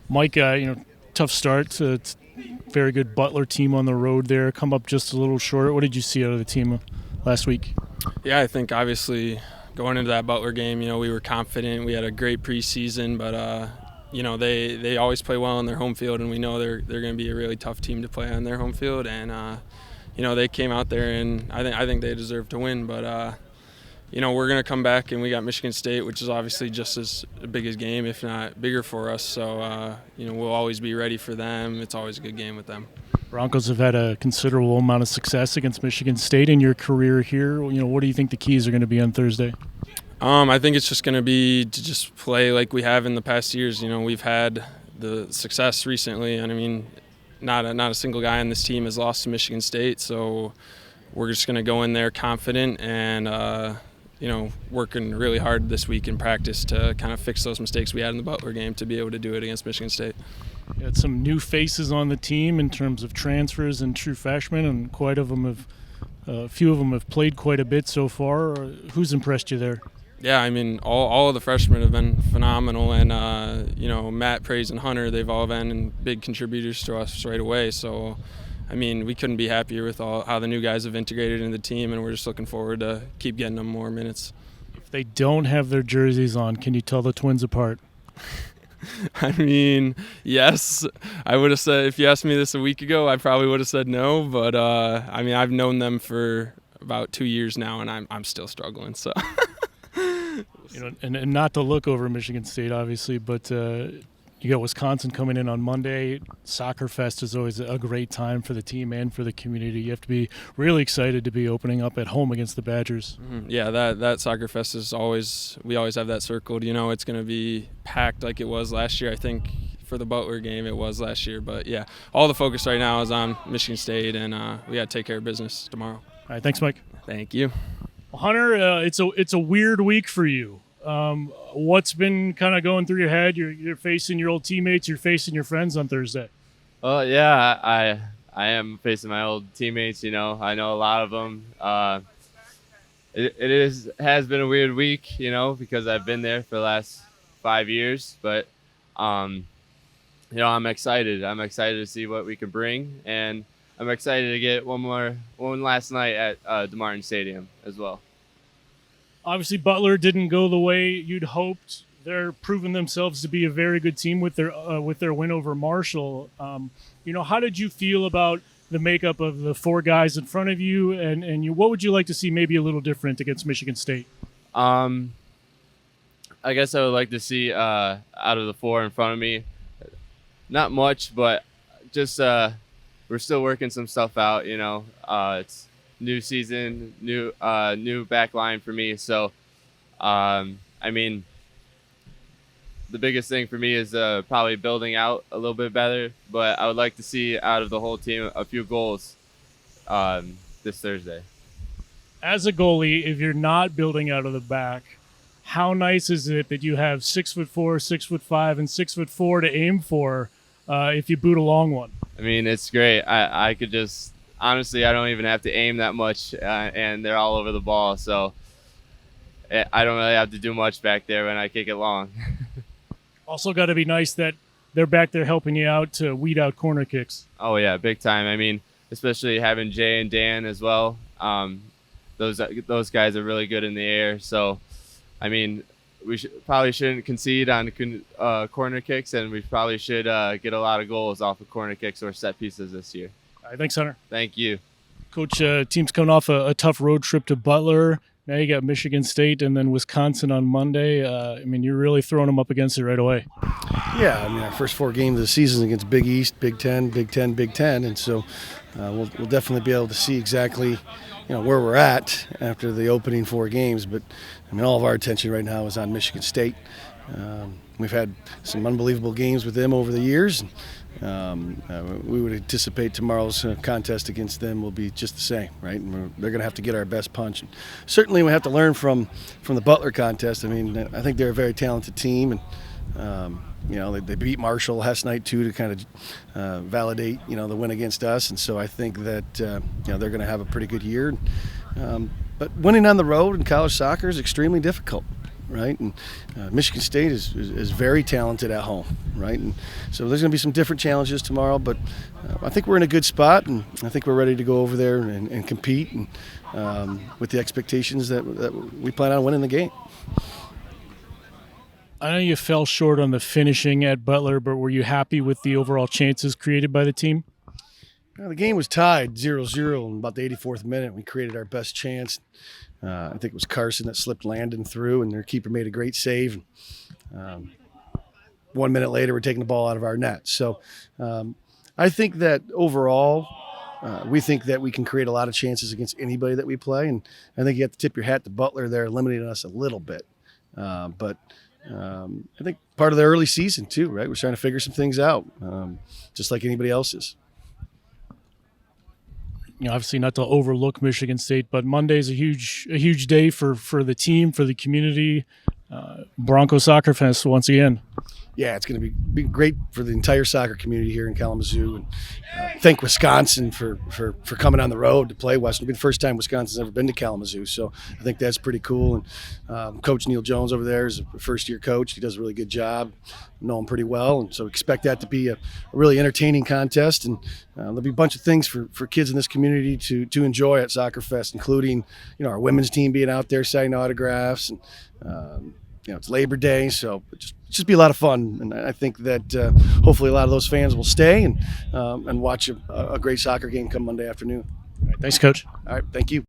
Mike, tough start. It's a very good Butler team on the road there. Come up just a little short. What did you see out of the team last week? Yeah, I think obviously going into that Butler game, we were confident. We had a great preseason, but they always play well on their home field, and we know they're going to be a really tough team to play on their home field. And they came out there, and I think they deserve to win. But we're going to come back, and we got Michigan State, which is obviously just as big a game, if not bigger for us. So we'll always be ready for them. It's always a good game with them. Broncos have had a considerable amount of success against Michigan State in your career here. What do you think the keys are going to be on Thursday? I think it's just going to be to just play like we have in the past years. We've had the success recently, and I mean, not a single guy on this team has lost to Michigan State. So we're just going to go in there confident and working really hard this week in practice to kind of fix those mistakes we had in the Butler game to be able to do it against Michigan State. You had some new faces on the team in terms of transfers and true freshmen, and a few of them have played quite a bit so far. Who's impressed you there? Yeah, I mean, all of the freshmen have been phenomenal, and Matt, Praise, and Hunter, they've all been big contributors to us right away. So, I mean, we couldn't be happier with how the new guys have integrated into the team, and we're just looking forward to keep getting them more minutes. If they don't have their jerseys on, can you tell the Twins apart? I mean, yes. I would have said, if you asked me this a week ago, I probably would have said no. But I've known them for about 2 years now, and I'm still struggling. So, and not to look over Michigan State, obviously, but you got Wisconsin coming in on Monday. Soccer Fest is always a great time for the team and for the community. You have to be really excited to be opening up at home against the Badgers. Mm-hmm. Yeah, that Soccer Fest is we always have that circled. It's going to be packed like it was last year. I think for the Butler game it was last year. But, yeah, all the focus right now is on Michigan State, and we got to take care of business tomorrow. All right, thanks, Mike. Thank you. Well, Hunter, it's a weird week for you. What's been kind of going through your head? You're facing your old teammates. You're facing your friends on Thursday. Well, yeah, I am facing my old teammates. I know a lot of them. It has been a weird week, because I've been there for the last 5 years. But I'm excited. I'm excited to see what we can bring, and I'm excited to get one last night at DeMartin Stadium as well. Obviously, Butler didn't go the way you'd hoped. They're proving themselves to be a very good team with their win over Marshall. How did you feel about the makeup of the four guys in front of you, and what would you like to see maybe a little different against Michigan State? I guess I would like to see out of the four in front of me, not much, but just we're still working some stuff out. It's new season, new back line for me. So, the biggest thing for me is probably building out a little bit better. But I would like to see out of the whole team a few goals this Thursday. As a goalie, if you're not building out of the back, how nice is it that you have 6'4", 6'5", and 6'4" to aim for if you boot a long one? I mean, it's great. I could just. Honestly, I don't even have to aim that much, and they're all over the ball. So I don't really have to do much back there when I kick it long. Also got to be nice that they're back there helping you out to weed out corner kicks. Oh, yeah, big time. I mean, especially having Jay and Dan as well. Those guys are really good in the air. So, I mean, we probably shouldn't concede on corner kicks, and we probably should get a lot of goals off of corner kicks or set pieces this year. All right, thanks, Hunter. Thank you. Coach, team's coming off a tough road trip to Butler. Now you got Michigan State and then Wisconsin on Monday. You're really throwing them up against it right away. Yeah, our first 4 games of the season against Big East, Big Ten, Big Ten, Big Ten, and so we'll definitely be able to see exactly where we're at after the opening 4 games. But all of our attention right now is on Michigan State. We've had some unbelievable games with them over the years. We would anticipate tomorrow's contest against them will be just the same, right? And they're going to have to get our best punch. And certainly, we have to learn from the Butler contest. I think they're a very talented team, and they beat Marshall last night too to kind of validate the win against us. And so I think that they're going to have a pretty good year. But winning on the road in college soccer is extremely difficult. right? And Michigan State is very talented at home, right? And so there's going to be some different challenges tomorrow, but I think we're in a good spot, and I think we're ready to go over there and compete, and with the expectations that we plan on winning the game. I know you fell short on the finishing at Butler, but were you happy with the overall chances created by the team? The game was tied 0-0 in about the 84th minute. We created our best chance. I think it was Carson that slipped Landon through, and their keeper made a great save. 1 minute later, we're taking the ball out of our net. So I think that overall, we think that we can create a lot of chances against anybody that we play. And I think you have to tip your hat to Butler. They're eliminating us a little bit. But I think part of the early season too, right? We're trying to figure some things out, just like anybody else is. Obviously not to overlook Michigan State, but Monday's a huge day for the team, for the community. Broncos Soccer Fest once again. Yeah, it's going to be great for the entire soccer community here in Kalamazoo, and thank Wisconsin for coming on the road to play Western. It'll be the first time Wisconsin's ever been to Kalamazoo, so I think that's pretty cool. And Coach Neil Jones over there is a first-year coach. He does a really good job. Know him pretty well, and so expect that to be a really entertaining contest. And there'll be a bunch of things for kids in this community to enjoy at Soccer Fest, including our women's team being out there signing autographs, and it's Labor Day, so just be a lot of fun. And I think that hopefully a lot of those fans will stay and watch a great soccer game come Monday afternoon. All right, thanks, Coach. All right, thank you.